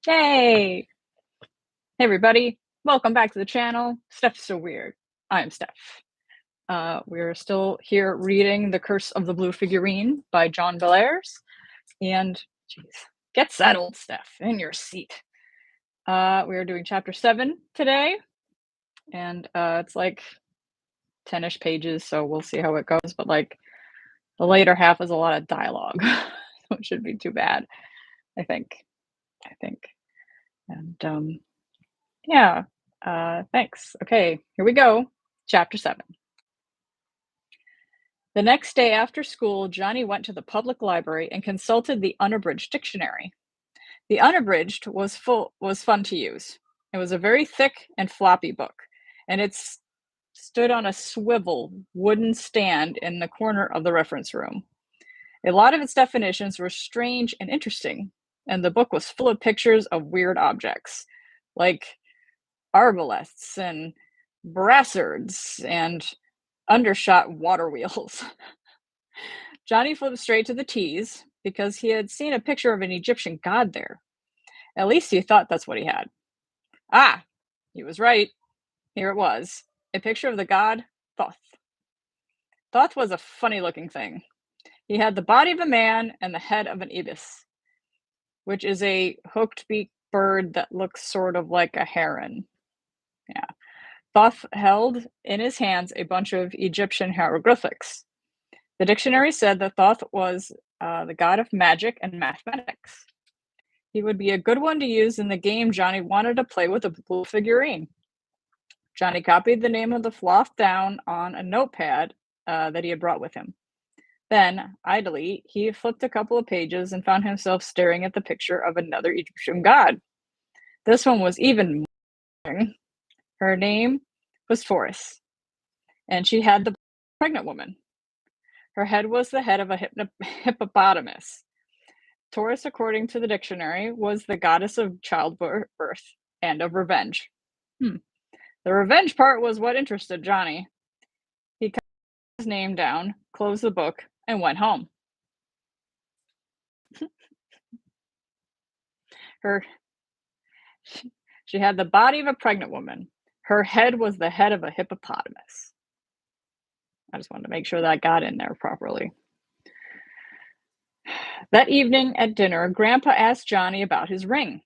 Yay! Hey everybody, welcome back to the channel. Steph's so weird. I'm Steph. We're still here reading The Curse of the Blue Figurine by John Bellairs. And, geez, get settled, Steph, in your seat. We are doing chapter 7 today. And it's like 10-ish pages, so we'll see how it goes. But like the later half is a lot of dialogue. So it shouldn't be too bad, I think. And yeah, thanks. Okay, here we go. Chapter 7. The next day after school, Johnny went to the public library and consulted the unabridged dictionary. The unabridged was fun to use. It was a very thick and floppy book, and it stood on a swivel wooden stand in the corner of the reference room. A lot of its definitions were strange and interesting, and the book was full of pictures of weird objects, like arbalests and brassards and undershot water wheels. Johnny flipped straight to the T's because he had seen a picture of an Egyptian god there. At least he thought that's what he had. Ah, he was right. Here it was, a picture of the god Thoth. Thoth was a funny-looking thing. He had the body of a man and the head of an ibis, which is a hooked-beaked bird that looks sort of like a heron. Yeah. Thoth held in his hands a bunch of Egyptian hieroglyphics. The dictionary said that Thoth was the god of magic and mathematics. He would be a good one to use in the game Johnny wanted to play with a blue figurine. Johnny copied the name of the floth down on a notepad that he had brought with him. Then, idly, he flipped a couple of pages and found himself staring at the picture of another Egyptian god. This one was even more. Her name was Taurus, and she had the pregnant woman. Her head was the head of a hippopotamus. Taurus, according to the dictionary, was the goddess of childbirth and of revenge. The revenge part was what interested Johnny. He cut his name down, closed the book, and went home. She had the body of a pregnant woman. Her head was the head of a hippopotamus. I just wanted to make sure that I got in there properly. That evening at dinner, Grandpa asked Johnny about his ring.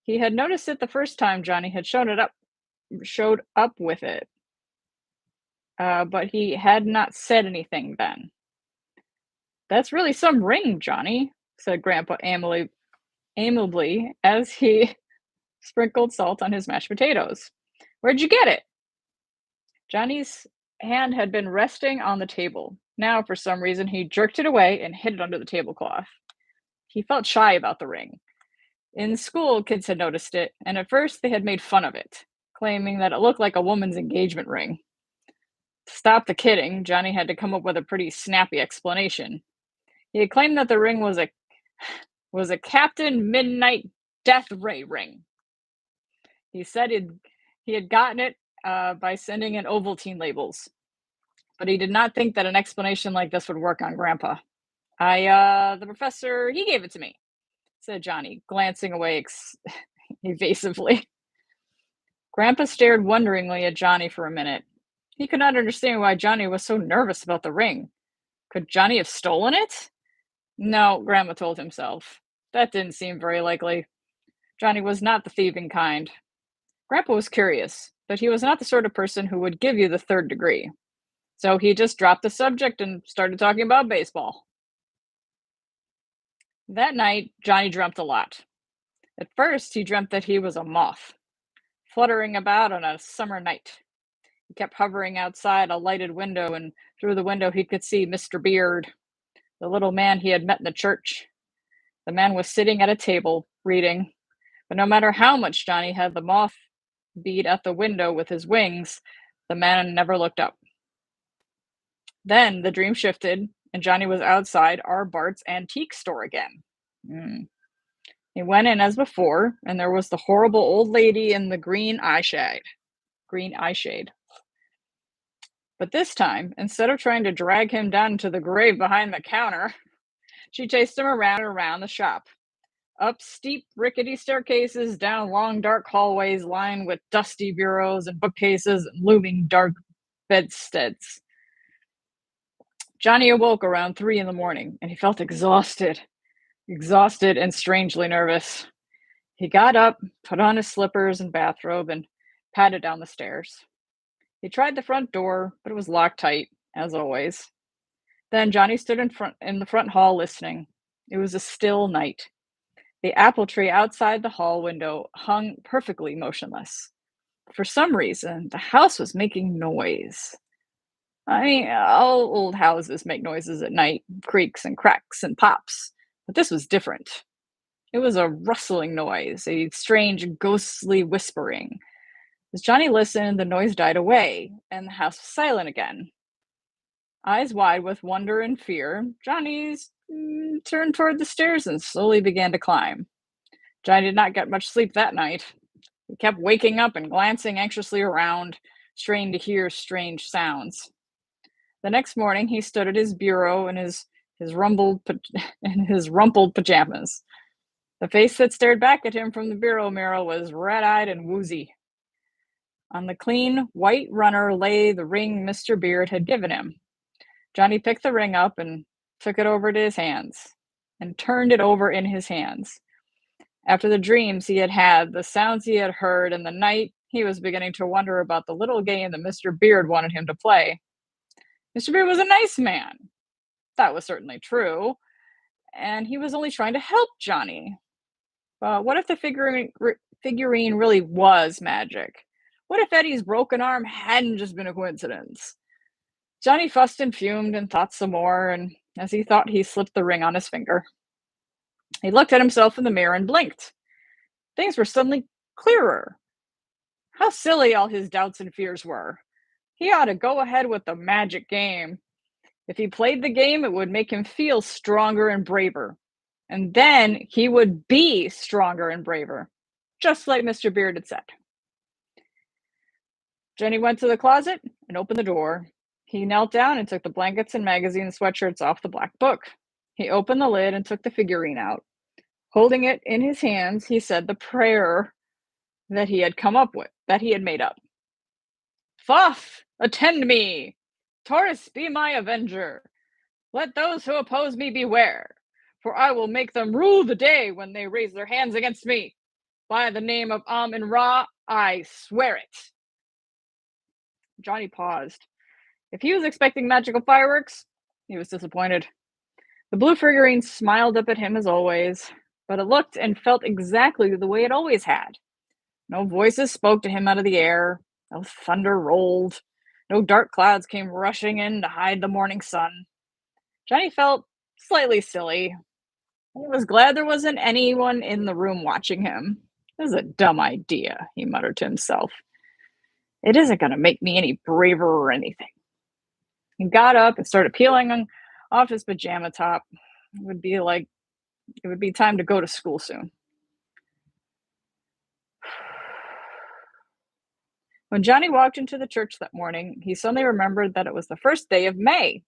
He had noticed it the first time Johnny had showed up with it, but he had not said anything then. "That's really some ring, Johnny," said Grandpa amiably as he sprinkled salt on his mashed potatoes. "Where'd you get it?" Johnny's hand had been resting on the table. Now, for some reason, he jerked it away and hid it under the tablecloth. He felt shy about the ring. In school, kids had noticed it, and at first they had made fun of it, claiming that it looked like a woman's engagement ring. To stop the kidding, Johnny had to come up with a pretty snappy explanation. He had claimed that the ring was a Captain Midnight Death Ray ring. He said he had gotten it by sending in Ovaltine labels, but he did not think that an explanation like this would work on Grandpa. The professor, he gave it to me," said Johnny, glancing away evasively. Grandpa stared wonderingly at Johnny for a minute. He could not understand why Johnny was so nervous about the ring. Could Johnny have stolen it? No, Grandpa told himself. That didn't seem very likely. Johnny was not the thieving kind. Grandpa was curious, but he was not the sort of person who would give you the third degree. So he just dropped the subject and started talking about baseball. That night, Johnny dreamt a lot. At first, he dreamt that he was a moth, fluttering about on a summer night. He kept hovering outside a lighted window, and through the window he could see Mr. Beard, the little man he had met in the church. The man was sitting at a table, reading, but no matter how much Johnny had the moth beat at the window with his wings, the man never looked up. Then the dream shifted, and Johnny was outside our Bart's antique store again. He went in as before, and there was the horrible old lady in the green eye shade. But this time, instead of trying to drag him down to the grave behind the counter, she chased him around and around the shop. up steep, rickety staircases, down long, dark hallways lined with dusty bureaus and bookcases and looming dark bedsteads. Johnny awoke around 3 in the morning, and he felt exhausted and strangely nervous. He got up, put on his slippers and bathrobe, and padded down the stairs. He tried the front door, but it was locked tight, as always. Then Johnny stood in the front hall listening. It was a still night. The apple tree outside the hall window hung perfectly motionless. For some reason, the house was making noise. I mean, all old houses make noises at night, creaks and cracks and pops, but this was different. It was a rustling noise, a strange, ghostly whispering. As Johnny listened, the noise died away, and the house was silent again. Eyes wide with wonder and fear, Johnny turned toward the stairs and slowly began to climb. Johnny did not get much sleep that night. He kept waking up and glancing anxiously around, straining to hear strange sounds. The next morning, he stood at his bureau in his rumpled pajamas. The face that stared back at him from the bureau mirror was red-eyed and woozy. On the clean, white runner lay the ring Mr. Beard had given him. Johnny picked the ring up and took it over to his hands, and turned it over in his hands. After the dreams he had, the sounds he had heard, and the night, he was beginning to wonder about the little game that Mr. Beard wanted him to play. Mr. Beard was a nice man. That was certainly true, and he was only trying to help Johnny. But what if the figurine really was magic? What if Eddie's broken arm hadn't just been a coincidence? Johnny fussed and fumed and thought some more, and as he thought, he slipped the ring on his finger. He looked at himself in the mirror and blinked. Things were suddenly clearer. How silly all his doubts and fears were. He ought to go ahead with the magic game. If he played the game, it would make him feel stronger and braver. And then he would be stronger and braver, just like Mr. Beard had said. Johnny went to the closet and opened the door. He knelt down and took the blankets and magazine and sweatshirts off the black book. He opened the lid and took the figurine out. Holding it in his hands, he said the prayer that he had made up. Thoth, attend me! Taurus, be my avenger! Let those who oppose me beware, for I will make them rue the day when they raise their hands against me. By the name of Amun-Ra, I swear it. Johnny paused. If he was expecting magical fireworks, he was disappointed. The blue figurine smiled up at him as always, but it looked and felt exactly the way it always had. No voices spoke to him out of the air, no thunder rolled, no dark clouds came rushing in to hide the morning sun. Johnny felt slightly silly. He was glad there wasn't anyone in the room watching him. This is a dumb idea, he muttered to himself. It isn't going to make me any braver or anything. He got up and started peeling off his pajama top. It would be time to go to school soon. When Johnny walked into the church that morning, he suddenly remembered that it was the first day of May.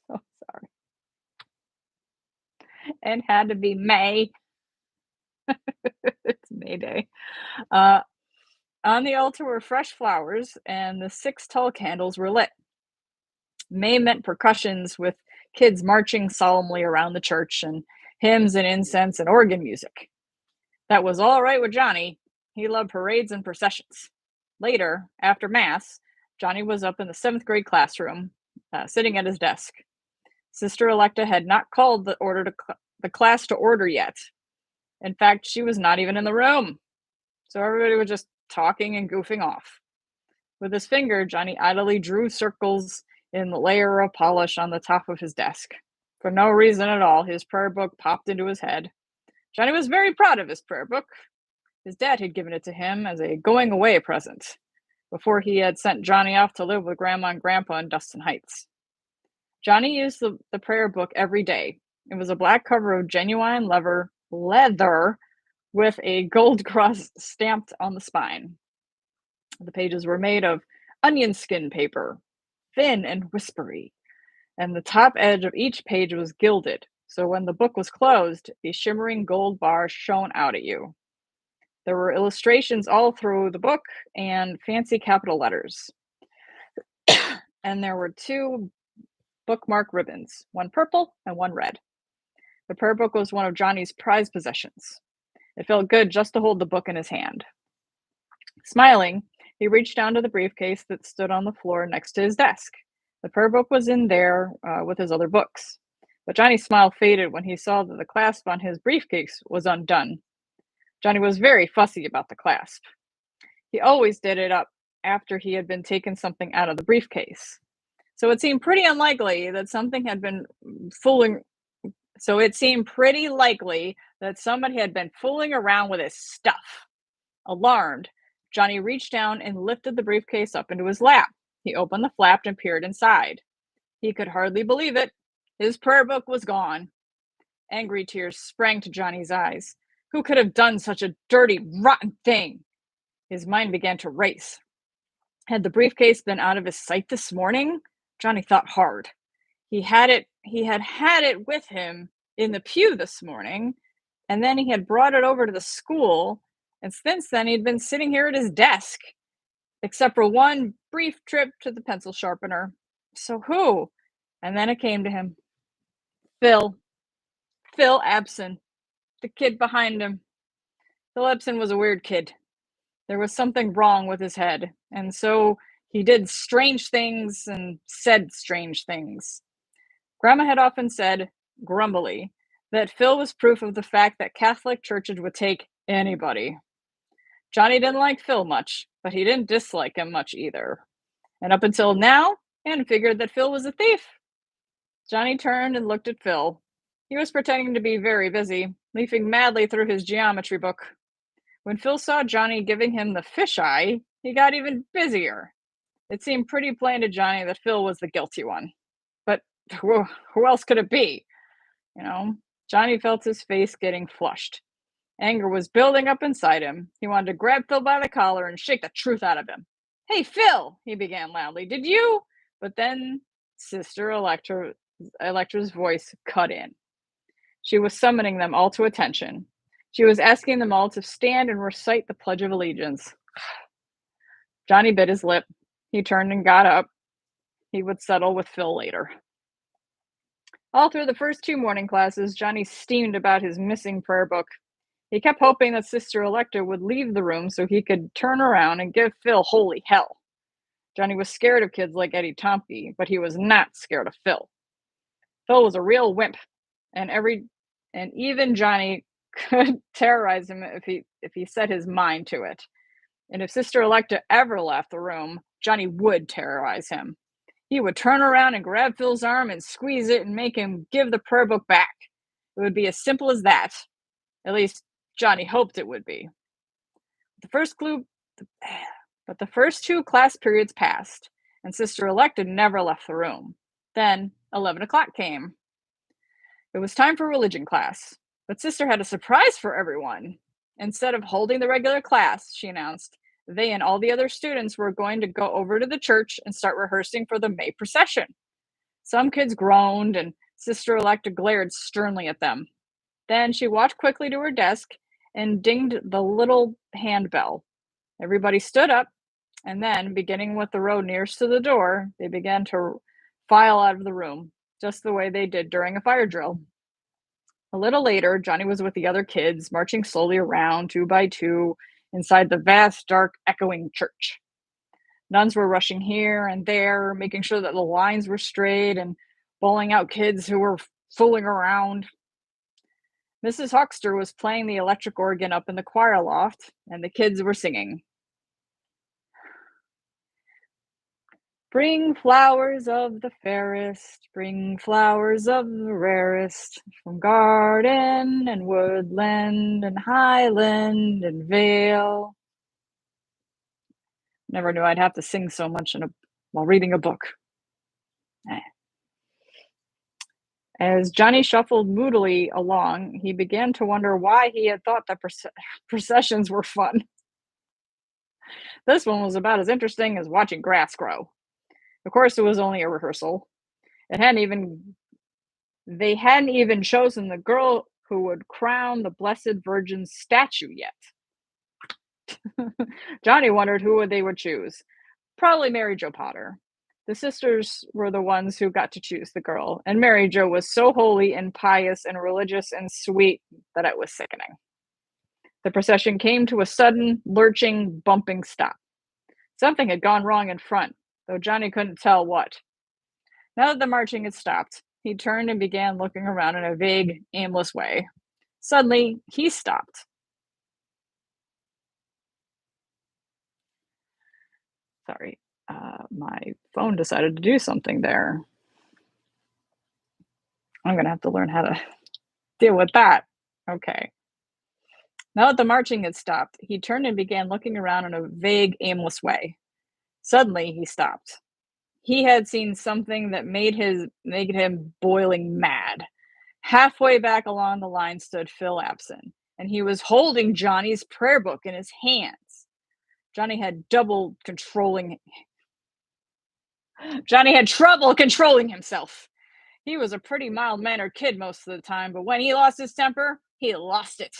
So sorry. It had to be May. It's May Day. On the altar were fresh flowers, and the 6 tall candles were lit. May meant percussions with kids marching solemnly around the church, and hymns and incense and organ music. That was all right with Johnny. He loved parades and processions. Later, after Mass, Johnny was up in the 7th grade classroom, sitting at his desk. Sister Electa had not called the class to order yet. In fact, she was not even in the room. So everybody was just talking and goofing off. With his finger, Johnny idly drew circles in the layer of polish on the top of his desk. For no reason at all, his prayer book popped into his head. Johnny was very proud of his prayer book. His dad had given it to him as a going-away present before he had sent Johnny off to live with Grandma and Grandpa in Dustin Heights. Johnny used the prayer book every day. It was a black cover of genuine leather with a gold cross stamped on the spine. The pages were made of onion skin paper, thin and whispery, and the top edge of each page was gilded, so when the book was closed, a shimmering gold bar shone out at you. There were illustrations all through the book and fancy capital letters. And there were two bookmark ribbons, one purple and one red. The prayer book was one of Johnny's prized possessions. It felt good just to hold the book in his hand. Smiling, he reached down to the briefcase that stood on the floor next to his desk. The prayer book was in there with his other books. But Johnny's smile faded when he saw that the clasp on his briefcase was undone. Johnny was very fussy about the clasp. He always did it up after he had been taking something out of the briefcase. So it seemed pretty likely that somebody had been fooling around with his stuff. Alarmed, Johnny reached down and lifted the briefcase up into his lap. He opened the flap and peered inside. He could hardly believe it. His prayer book was gone. Angry tears sprang to Johnny's eyes. Who could have done such a dirty, rotten thing? His mind began to race. Had the briefcase been out of his sight this morning? Johnny thought hard. He had had it with him in the pew this morning, and then he had brought it over to the school, and since then he'd been sitting here at his desk, except for one brief trip to the pencil sharpener. So who? And then it came to him. Phil Epson, the kid behind him. Phil Epson was a weird kid. There was something wrong with his head, and so he did strange things and said strange things. Grandma had often said, grumbly, that Phil was proof of the fact that Catholic churches would take anybody. Johnny didn't like Phil much, but he didn't dislike him much either. And up until now, Anne figured that Phil was a thief. Johnny turned and looked at Phil. He was pretending to be very busy, leafing madly through his geometry book. When Phil saw Johnny giving him the fisheye, he got even busier. It seemed pretty plain to Johnny that Phil was the guilty one. But who else could it be? Johnny felt his face getting flushed. Anger was building up inside him. He wanted to grab Phil by the collar and shake the truth out of him. Hey, Phil, he began loudly. Did you? But then Sister Electra's voice cut in. She was summoning them all to attention. She was asking them all to stand and recite the Pledge of Allegiance. Johnny bit his lip. He turned and got up. He would settle with Phil later. All through the first two morning classes, Johnny steamed about his missing prayer book. He kept hoping that Sister Electa would leave the room so he could turn around and give Phil holy hell. Johnny was scared of kids like I.N.C.O.M.E, but he was not scared of Phil. Phil was a real wimp, and even Johnny could terrorize him if he set his mind to it. And if Sister Electa ever left the room, Johnny would terrorize him. He would turn around and grab Phil's arm and squeeze it and make him give the prayer book back. It would be as simple as that. At least Johnny hoped it would be. But the first two class periods passed, and Sister Electa never left the room. Then 11 o'clock came. It was time for religion class, but Sister had a surprise for everyone. Instead of holding the regular class, she announced, they and all the other students were going to go over to the church and start rehearsing for the May procession. Some kids groaned, and Sister Electa glared sternly at them. Then she walked quickly to her desk and dinged the little handbell. Everybody stood up, and then, beginning with the row nearest to the door, they began to file out of the room, just the way they did during a fire drill. A little later, Johnny was with the other kids, marching slowly around, 2 by 2, inside the vast, dark, echoing church. Nuns were rushing here and there, making sure that the lines were straight and bowling out kids who were fooling around. Mrs. Huckster was playing the electric organ up in the choir loft, and the kids were singing. Bring flowers of the fairest, bring flowers of the rarest, from garden and woodland and highland and vale. Never knew I'd have to sing so much while reading a book. As Johnny shuffled moodily along, he began to wonder why he had thought that processions were fun. This one was about as interesting as watching grass grow. Of course, it was only a rehearsal. It hadn't even They hadn't even chosen the girl who would crown the Blessed Virgin's statue yet. Johnny wondered who they would choose. Probably Mary Jo Potter. The sisters were the ones who got to choose the girl, and Mary Jo was so holy and pious and religious and sweet that it was sickening. The procession came to a sudden, lurching, bumping stop. Something had gone wrong in front, though Johnny couldn't tell what. Now that the marching had stopped, he turned and began looking around in a vague, aimless way. Suddenly, he stopped. Sorry, my phone decided to do something there. I'm going to have to learn how to deal with that. Okay. Now that the marching had stopped, he turned and began looking around in a vague, aimless way. Suddenly, he stopped. He had seen something that made him boiling mad. Halfway back along the line stood Phil Abson, and he was holding Johnny's prayer book in his hands. Johnny had trouble controlling himself. He was a pretty mild-mannered kid most of the time, but when he lost his temper, he lost it.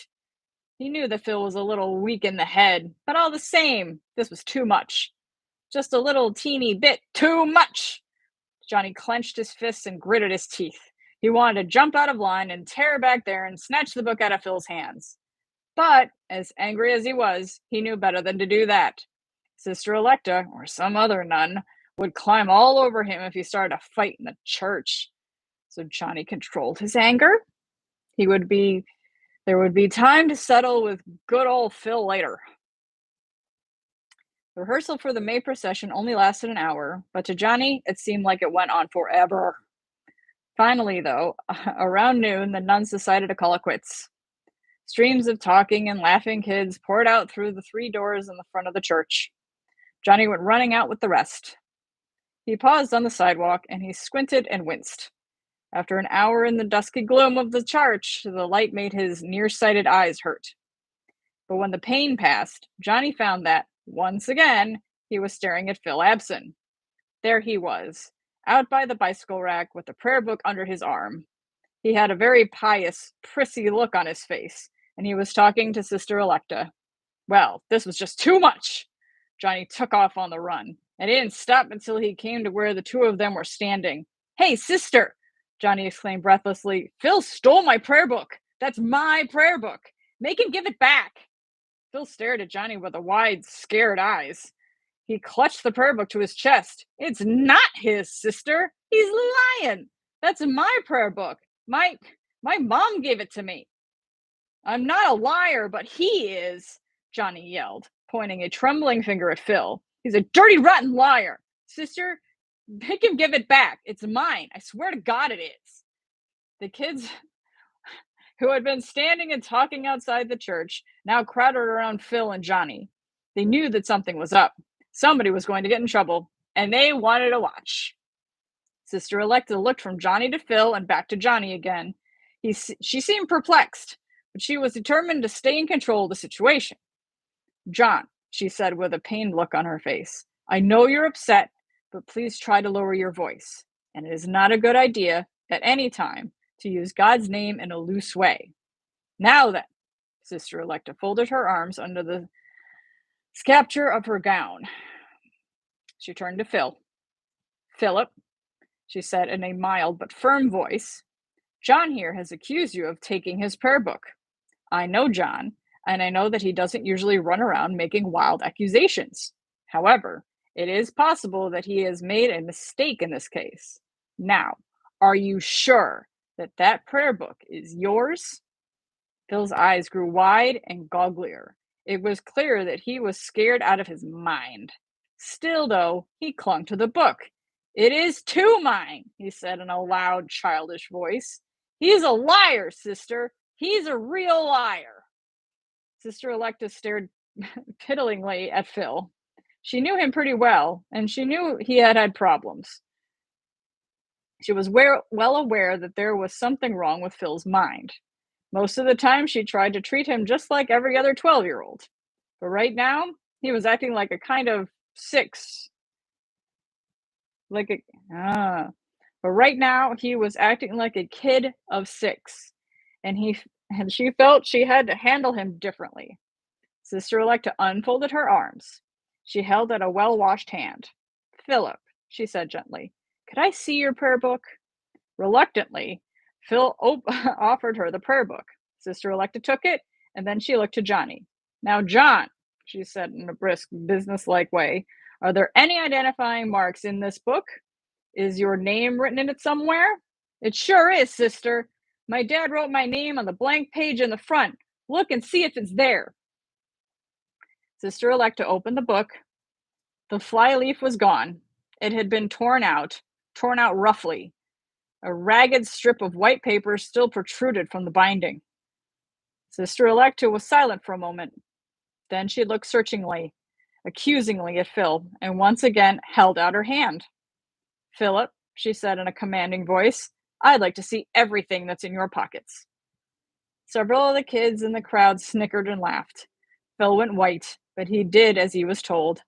He knew that Phil was a little weak in the head, but all the same, this was too much. Just a little teeny bit too much. Johnny clenched his fists and gritted his teeth. He wanted to jump out of line and tear back there and snatch the book out of Phil's hands. But, as angry as he was, he knew better than to do that. Sister Electa, or some other nun, would climb all over him if he started a fight in the church. So Johnny controlled his anger. There would be time to settle with good old Phil later. The rehearsal for the May procession only lasted an hour, but to Johnny, it seemed like it went on forever. Finally, though, around noon, the nuns decided to call it quits. Streams of talking and laughing kids poured out through the 3 doors in the front of the church. Johnny went running out with the rest. He paused on the sidewalk, and he squinted and winced. After an hour in the dusky gloom of the church, the light made his nearsighted eyes hurt. But when the pain passed, Johnny found that, once again, he was staring at Phil Abson. There he was, out by the bicycle rack with the prayer book under his arm. He had a very pious, prissy look on his face, and he was talking to Sister Electa. Well, this was just too much. Johnny took off on the run, and he didn't stop until he came to where the 2 of them were standing. "Hey, sister!" Johnny exclaimed breathlessly. "Phil stole my prayer book. That's my prayer book. Make him give it back." Phil stared at Johnny with wide, scared eyes. He clutched the prayer book to his chest. "It's not his, sister. He's lying. That's my prayer book. My mom gave it to me." "I'm not a liar, but he is," Johnny yelled, pointing a trembling finger at Phil. "He's a dirty, rotten liar. Sister, make him give it back. It's mine. I swear to God it is." The kids who had been standing and talking outside the church now crowded around Phil and Johnny. They knew that something was up. Somebody was going to get in trouble, and they wanted to watch. Sister Electa looked from Johnny to Phil and back to Johnny again. She seemed perplexed, but she was determined to stay in control of the situation. "John," she said with a pained look on her face, "I know you're upset, but please try to lower your voice. And it is not a good idea, at any time, to use God's name in a loose way. Now then," Sister Electa folded her arms under the scapular of her gown. She turned to Phil. "Philip," she said in a mild but firm voice, "John here has accused you of taking his prayer book. I know John, and I know that he doesn't usually run around making wild accusations. However, it is possible that he has made a mistake in this case. Now, are you sure that prayer book is yours?" Phil's eyes grew wide and gogglier. It was clear that he was scared out of his mind. Still, though, he clung to the book. "It is too mine," he said in a loud, childish voice. "He's a liar, sister. He's a real liar." Sister Electa stared pityingly at Phil. She knew him pretty well, and she knew he had problems. She was well aware that there was something wrong with Phil's mind. Most of the time, she tried to treat him just like every other 12-year-old. But right now, he was acting like a kind of 6. But right now, he was acting like a kid of 6, and she felt she had to handle him differently. Sister Electa unfolded her arms. She held out a well-washed hand. "Philip," she said gently, "could I see your prayer book?" Reluctantly, Phil offered her the prayer book. Sister Electa took it, and then she looked to Johnny. "Now, John," she said in a brisk, businesslike way, "are there any identifying marks in this book? Is your name written in it somewhere?" "It sure is, sister. My dad wrote my name on the blank page in the front. Look and see if it's there." Sister Electa opened the book. The flyleaf was gone. It had been torn out roughly. A ragged strip of white paper still protruded from the binding. Sister Electa was silent for a moment. Then she looked searchingly, accusingly at Phil, and once again held out her hand. "Philip," she said in a commanding voice, "I'd like to see everything that's in your pockets." Several of the kids in the crowd snickered and laughed. Phil went white, but he did as he was told.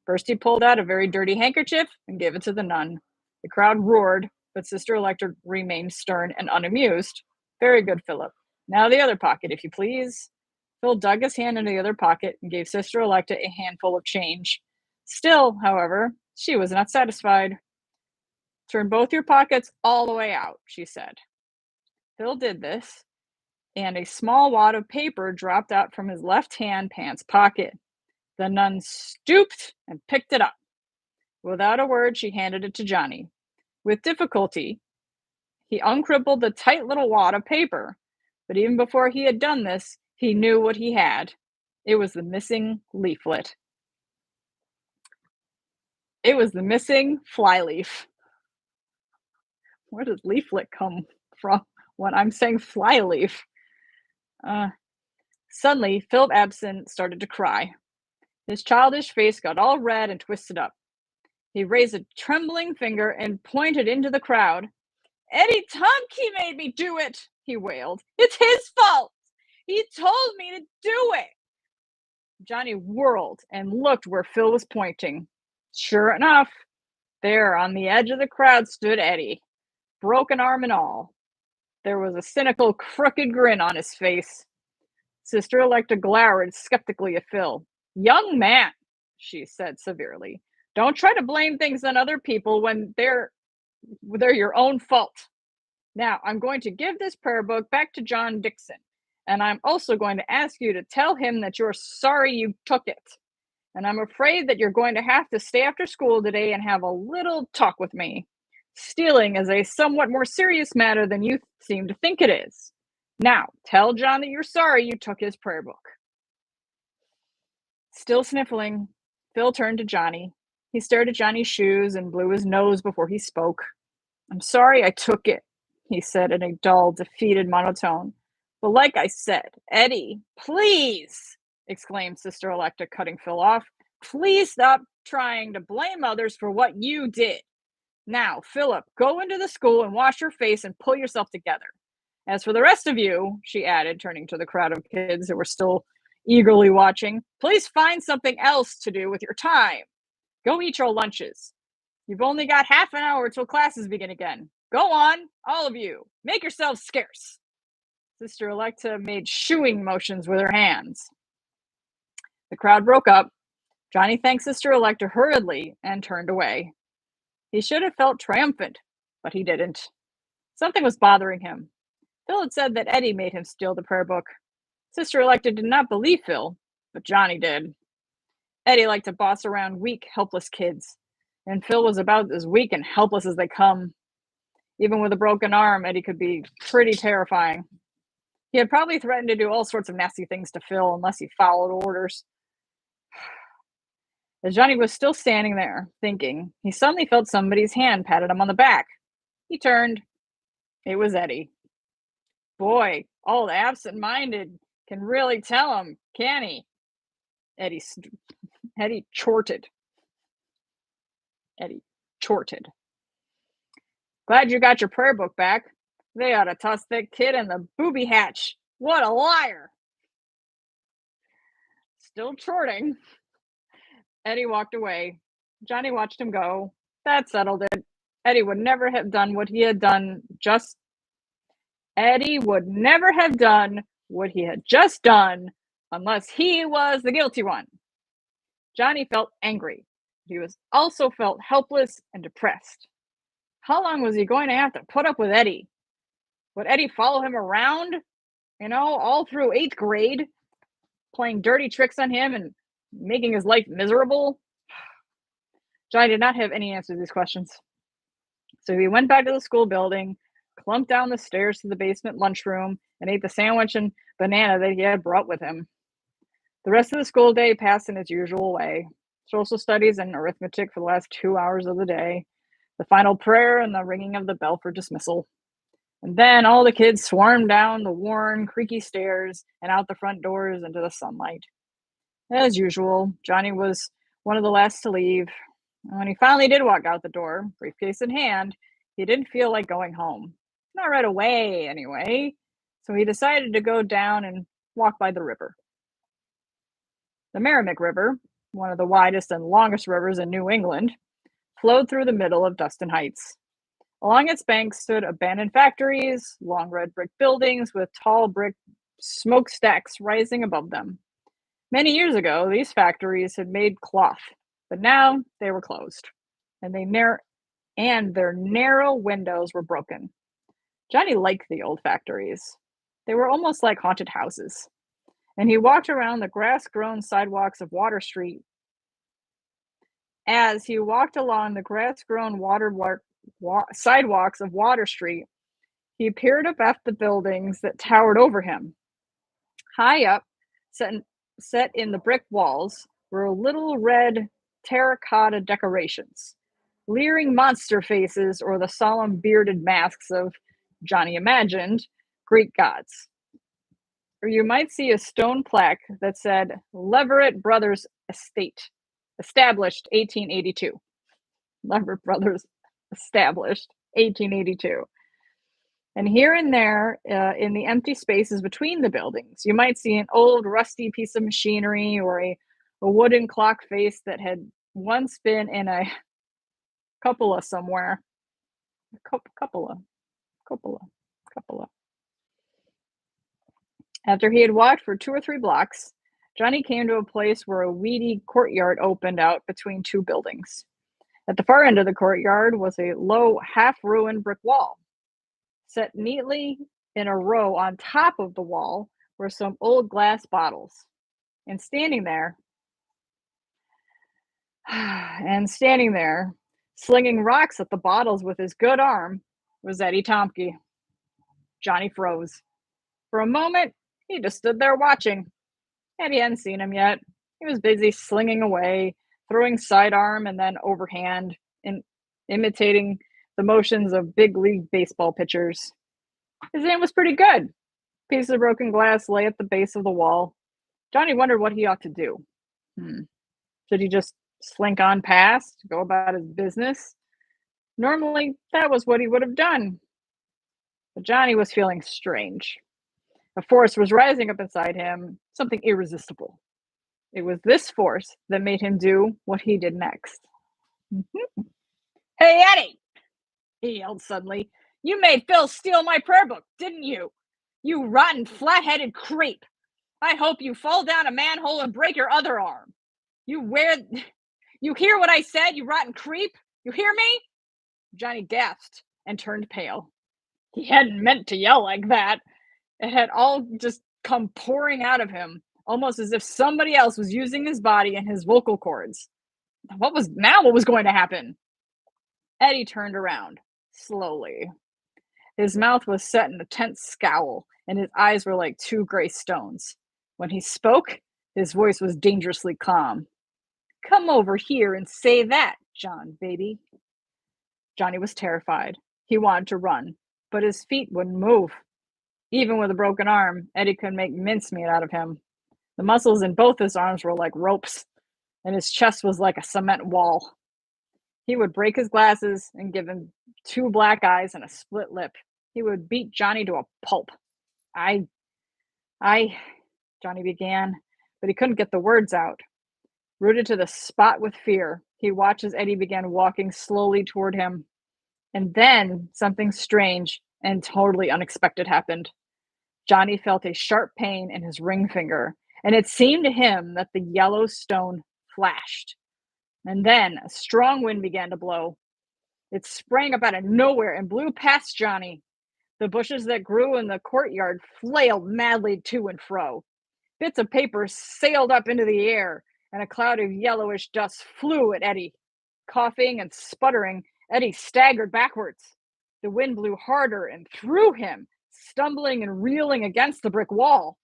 First, he pulled out a very dirty handkerchief and gave it to the nun. The crowd roared, but Sister Electa remained stern and unamused. "Very good, Philip. Now the other pocket, if you please." Phil dug his hand into the other pocket and gave Sister Electa a handful of change. Still, however, she was not satisfied. "Turn both your pockets all the way out," she said. Phil did this, and a small wad of paper dropped out from his left-hand pants pocket. The nun stooped and picked it up. Without a word, she handed it to Johnny. With difficulty, he uncribbled the tight little wad of paper, but even before he had done this, he knew what he had. It was the missing leaflet. It was the missing flyleaf. Where does leaflet come from when I'm saying flyleaf? Suddenly, Philip Absent started to cry. His childish face got all red and twisted up. He raised a trembling finger and pointed into the crowd. "Eddie Tumke made me do it," he wailed. "It's his fault. He told me to do it." Johnny whirled and looked where Phil was pointing. Sure enough, there on the edge of the crowd stood Eddie, broken arm and all. There was a cynical, crooked grin on his face. Sister Electa glowered skeptically at Phil. "Young man," she said severely, "don't try to blame things on other people when they're your own fault. Now, I'm going to give this prayer book back to John Dixon, and I'm also going to ask you to tell him that you're sorry you took it. And I'm afraid that you're going to have to stay after school today and have a little talk with me. Stealing is a somewhat more serious matter than you seem to think it is. Now, tell John that you're sorry you took his prayer book." Still sniffling, Phil turned to Johnny. He stared at Johnny's shoes and blew his nose before he spoke. "I'm sorry I took it," he said in a dull, defeated monotone. "But like I said, Eddie—" "Please!" exclaimed Sister Electa, cutting Phil off. "Please stop trying to blame others for what you did. Now, Philip, go into the school and wash your face and pull yourself together. As for the rest of you," she added, turning to the crowd of kids that were still eagerly watching, "please find something else to do with your time. Go eat your lunches. You've only got half an hour till classes begin again. Go on, all of you. Make yourselves scarce." Sister Electa made shooing motions with her hands. The crowd broke up. Johnny thanked Sister Electa hurriedly and turned away. He should have felt triumphant, but he didn't. Something was bothering him. Phil had said that Eddie made him steal the prayer book. Sister Electa did not believe Phil, but Johnny did. Eddie liked to boss around weak, helpless kids, and Phil was about as weak and helpless as they come. Even with a broken arm, Eddie could be pretty terrifying. He had probably threatened to do all sorts of nasty things to Phil unless he followed orders. As Johnny was still standing there, thinking, he suddenly felt somebody's hand patted him on the back. He turned. It was Eddie. Boy, old absent-minded can really tell him, can he? Eddie chorted. Eddie chorted. "Glad you got your prayer book back. They ought to toss that kid in the booby hatch. What a liar!" Still chorting, Eddie walked away. Johnny watched him go. That settled it. Eddie would never have done what he had done just Eddie would never have done what he had just done unless he was the guilty one. Johnny felt angry. He was also felt helpless and depressed. How long was he going to have to put up with Eddie? Would Eddie follow him around, all through 8th grade, playing dirty tricks on him and making his life miserable? Johnny did not have any answers to these questions. So he went back to the school building, clumped down the stairs to the basement lunchroom, and ate the sandwich and banana that he had brought with him. The rest of the school day passed in its usual way. Social studies and arithmetic for the last 2 hours of the day, the final prayer and the ringing of the bell for dismissal. And then all the kids swarmed down the worn, creaky stairs and out the front doors into the sunlight. As usual, Johnny was one of the last to leave. And when he finally did walk out the door, briefcase in hand, he didn't feel like going home. Not right away, anyway. So he decided to go down and walk by the river. The Merrimack River, one of the widest and longest rivers in New England, flowed through the middle of Dustin Heights. Along its banks stood abandoned factories, long red brick buildings with tall brick smokestacks rising above them. Many years ago, these factories had made cloth, but now they were closed, and their narrow windows were broken. Johnny liked the old factories. They were almost like haunted houses, and he walked around the grass-grown sidewalks of Water Street. As he walked along the grass-grown sidewalks of Water Street, he peered up at the buildings that towered over him. High up, set in the brick walls, were little red terracotta decorations, leering monster faces or the solemn bearded masks of, Johnny imagined, Greek gods. Or you might see a stone plaque that said Leverett Brothers Estate, established 1882. Leverett Brothers, established 1882. And here and there, in the empty spaces between the buildings, you might see an old rusty piece of machinery or a wooden clock face that had once been in a cupola somewhere. Cupola. After he had walked for 2 or 3 blocks, Johnny came to a place where a weedy courtyard opened out between 2 buildings. At the far end of the courtyard was a low, half-ruined brick wall. Set neatly in a row on top of the wall were some old glass bottles. And standing there, slinging rocks at the bottles with his good arm, was Eddie Tomke. Johnny froze. For a moment, he just stood there watching. Eddie hadn't seen him yet. He was busy slinging away, throwing sidearm and then overhand, and imitating the motions of big league baseball pitchers. His aim was pretty good. Pieces of broken glass lay at the base of the wall. Johnny wondered what he ought to do. Should he just slink on past, go about his business? Normally, that was what he would have done. But Johnny was feeling strange. A force was rising up inside him, something irresistible. It was this force that made him do what he did next. Hey, Eddie! He yelled suddenly. You made Phil steal my prayer book, didn't you? You rotten, flat-headed creep. I hope you fall down a manhole and break your other arm. You hear what I said, you rotten creep? You hear me? Johnny gasped and turned pale. He hadn't meant to yell like that. It had all just come pouring out of him, almost as if somebody else was using his body and his vocal cords. What was going to happen? Eddie turned around, slowly. His mouth was set in a tense scowl, and his eyes were like 2 gray stones. When he spoke, his voice was dangerously calm. Come over here and say that, John, baby. Johnny was terrified. He wanted to run, but his feet wouldn't move. Even with a broken arm, Eddie could make mincemeat out of him. The muscles in both his arms were like ropes, and his chest was like a cement wall. He would break his glasses and give him 2 black eyes and a split lip. He would beat Johnny to a pulp. Johnny began, but he couldn't get the words out. Rooted to the spot with fear, he watched as Eddie began walking slowly toward him. And then something strange and totally unexpected happened. Johnny felt a sharp pain in his ring finger, and it seemed to him that the yellow stone flashed. And then a strong wind began to blow. It sprang up out of nowhere and blew past Johnny. The bushes that grew in the courtyard flailed madly to and fro. Bits of paper sailed up into the air, and a cloud of yellowish dust flew at Eddie. Coughing and sputtering, Eddie staggered backwards. The wind blew harder and threw him, stumbling and reeling against the brick wall.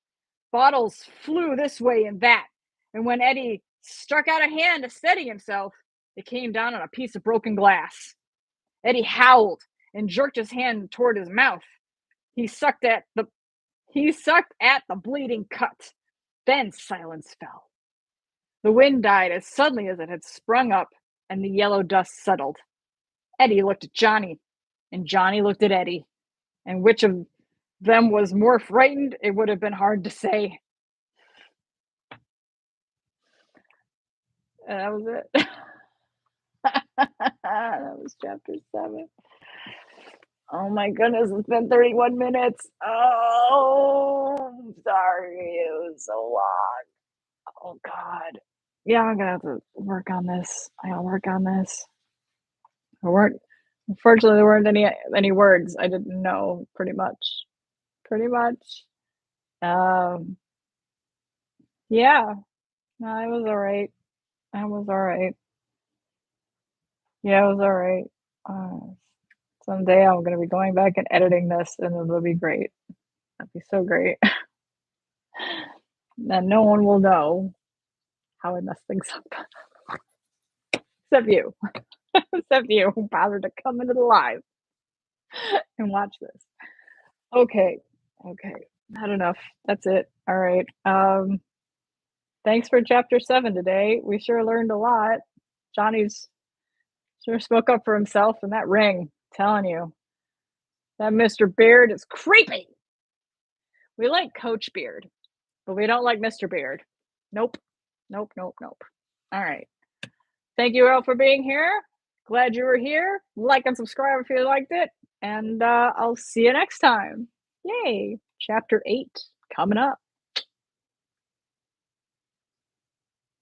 Bottles flew this way and that, and when Eddie struck out a hand to steady himself, it came down on a piece of broken glass. Eddie howled and jerked his hand toward his mouth. He sucked at the bleeding cut. Then silence fell. The wind died as suddenly as it had sprung up, and the yellow dust settled. Eddie looked at Johnny, and Johnny looked at Eddie, and which of them was more frightened, it would have been hard to say. And that was it. That was chapter 7. Oh my goodness, it's been 31 minutes. Oh, sorry, it was so long. Oh God. Yeah, I'm gonna have to work on this. I gotta work on this. There weren't Unfortunately there weren't any words I didn't know pretty much. Pretty much. Um, yeah. No, I was alright. I was alright. Yeah, it was alright. Uh, Someday I'm gonna be going back and editing this and it'll be great. That'd be so great. Then no one will know how I mess things up. Except you. Except you who bothered to come into the live and watch this. Okay. Okay. Had enough. That's it. All right. Thanks for chapter 7 today. We sure learned a lot. Johnny's sure spoke up for himself and that ring, telling you. That Mr. Beard is creepy. We like Coach Beard, but we don't like Mr. Beard. Nope. Nope, nope, nope. All right. Thank you all for being here. Glad you were here. Like and subscribe if you liked it. And I'll see you next time. Yay. Chapter 8 coming up.